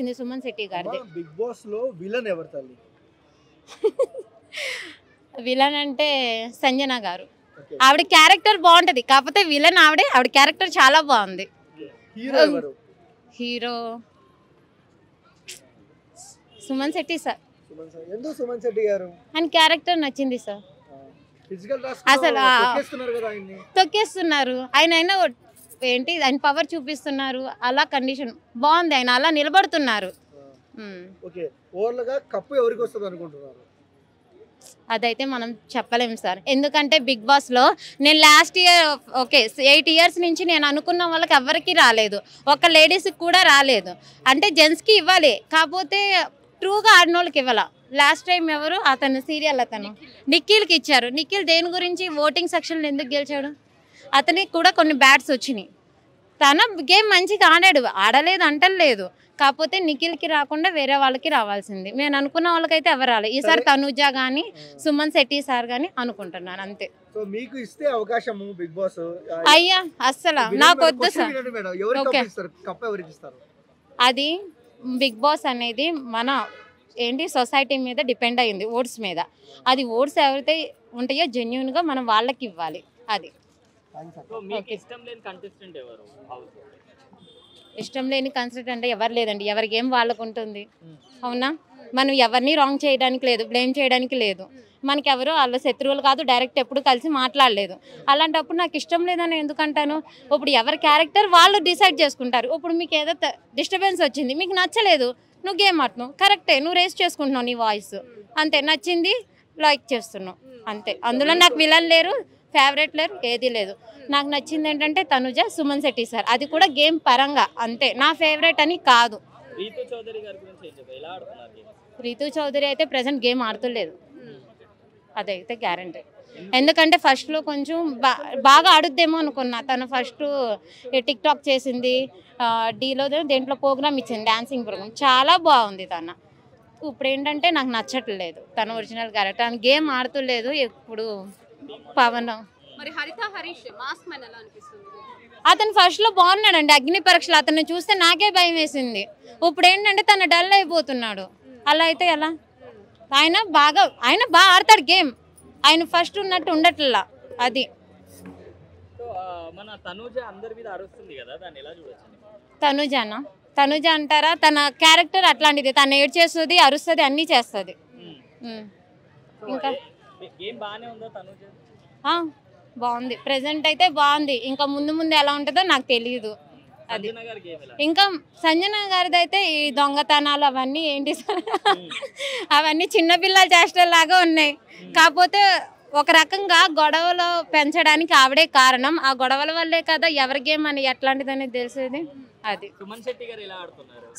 ఇది సుమన్ శెట్టి గారిది. Big boss లో విలన్ ఎవరు తల్లి? విలన్ అంటే సంజన గారు. ఆవిడ క్యారెక్టర్ బాగుంటది, కాకపోతే విలన్ ఆవిడే. ఆవిడ క్యారెక్టర్ చాలా బాగుంది. హీరో ఎవరు? Hero Suman Shetty sir. ఎందుకు సుమన్ శెట్టి గారు? ఆయన క్యారెక్టర్ నచ్చింది సార్. అసలు తొక్కేస్తున్నారు ఆయన. ఏంటి ఆయన పవర్ చూపిస్తున్నారు, అలా కండిషన్ బాగుంది. ఆయన అలా నిలబడుతున్నారు. అదైతే మనం చెప్పలేము సార్, ఎందుకంటే బిగ్ బాస్ లో నేను లాస్ట్ ఇయర్ 8 years నుంచి నేను అనుకున్న వాళ్ళకి ఎవరికి రాలేదు, ఒక లేడీస్కి కూడా రాలేదు. అంటే జెంట్స్కి ఇవ్వాలి, కాకపోతే ట్రూగా ఆడిన వాళ్ళకి ఇవ్వాల. లాస్ట్ టైం ఎవరు అతను సీరియల్ అతను నిఖిల్కి ఇచ్చారు. నిఖిల్ దేని గురించి ఓటింగ్ సెక్షన్లో ఎందుకు గెలిచాడు? అతనికి కూడా కొన్ని బ్యాట్స్ వచ్చినాయి. తన గేమ్ మంచిగా ఆడలేదు అంటలేదు, కాకపోతే నిఖిల్కి రాకుండా వేరే వాళ్ళకి రావాల్సింది. నేను అనుకున్న వాళ్ళకైతే ఎవరు రాలేదు. ఈసారి తనుజ కానీ సుమన్ శెట్టి సార్ కానీ అనుకుంటున్నాను, అంతే. అయ్యా అస్సలు నాకు వద్దు సార్. అది బిగ్ బాస్ అనేది మన సొసైటీ మీద డిపెండ్ అయ్యింది, ఓట్స్ మీద. అది ఓట్స్ ఎవరైతే ఉంటాయో జెన్యున్గా మనం వాళ్ళకి ఇవ్వాలి. అది ఇష్టం లేని కన్సెప్ట్ అంటే ఎవరు లేదండి. ఎవరి గేమ్ వాళ్ళకు ఉంటుంది, అవునా? మనం ఎవరిని రాంగ్ చేయడానికి లేదు, బ్లేమ్ చేయడానికి లేదు. మనకి ఎవరు వాళ్ళ శత్రువులు కాదు, డైరెక్ట్ ఎప్పుడు కలిసి మాట్లాడలేదు. అలాంటప్పుడు నాకు ఇష్టం లేదని ఎందుకంటాను? ఇప్పుడు ఎవరి క్యారెక్టర్ వాళ్ళు డిసైడ్ చేసుకుంటారు. ఇప్పుడు మీకు ఏదో డిస్టర్బెన్స్ వచ్చింది, మీకు నచ్చలేదు, నువ్వు గేమ్ ఆడుతున్నావు, కరెక్టే, నువ్వు రేస్ చేసుకుంటున్నావు నీ వాయిస్, అంతే. నచ్చింది లైక్ చేస్తున్నావు, అంతే. అందులో నాకు విలన్ లేరు, ఫేవరెట్ లేరు, ఏది లేదు. నాకు నచ్చింది ఏంటంటే తనుజ, సుమన్ శెట్టి సార్. అది కూడా గేమ్ పరంగా, అంతే. నా ఫేవరెట్ అని కాదు. రీతు చౌదరి అయితే ప్రెసెంట్ గేమ్ ఆడుతులేదు, అదైతే గ్యారంటీ. ఎందుకంటే ఫస్ట్లో కొంచెం బాగా ఆడుద్దేమో అనుకున్నా. తను ఫస్ట్ టిక్ టాక్ చేసింది, డీలో దేంట్లో ప్రోగ్రామ్ ఇచ్చింది, డాన్సింగ్ ప్రోగ్రామ్, చాలా బాగుంది తన. ఇప్పుడు ఏంటంటే నాకు నచ్చట్లేదు తన ఒరిజినల్ క్యారెక్టర్. తను గేమ్ ఆడుతులేదు. ఎప్పుడు పవన్ అతను ఫస్ట్లో బాగున్నాడండి, అగ్ని పరీక్షలు. అతన్ని చూస్తే నాకే భయం వేసింది. ఇప్పుడు ఏంటంటే తను డల్ అయిపోతున్నాడు. అలా అయితే ఎలా? ఆయన బాగా ఆడతాడు గేమ్, ఆయన ఫస్ట్ ఉన్నట్టు ఉండట్లా. అది తనుజానా? తనుజ అంటారా? తన క్యారెక్టర్ అట్లాంటిది. తను ఏడ్ చేస్తుంది, అరుస్తుంది, అన్నీ చేస్తుంది. ఇంకా బాగుంది, ప్రెసెంట్ అయితే బాగుంది. ఇంకా ముందు ముందు ఎలా ఉంటుందో నాకు తెలియదు. అది ఇంకా సంజన గారిది అయితే ఈ దొంగతనాలు అవన్నీ ఏంటి అవన్నీ చిన్నపిల్లల చేష్టలాగా ఉన్నాయి. కాకపోతే ఒక రకంగా గొడవలు పెంచడానికి ఆవిడే కారణం. ఆ గొడవల వల్లే కదా ఎవరి గేమ్ అని ఎట్లాంటిది అనేది తెలిసేది. అది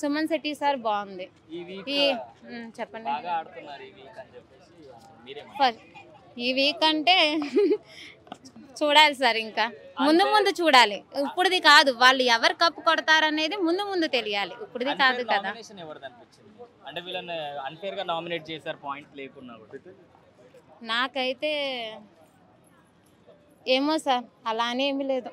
సుమన్ శెట్టి సార్ బాగుంది. చెప్పండి. ఈ వీక్ అంటే చూడాలి సార్, ఇంకా ముందు చూడాలి. ఇప్పుడుది కాదు, వాళ్ళు ఎవరు కప్పు కొడతారనేది ముందు తెలియాలి. ఇప్పుడుది కాదు కదా. నాకైతే ఏమో సార్, అలానే ఏమీ లేదు.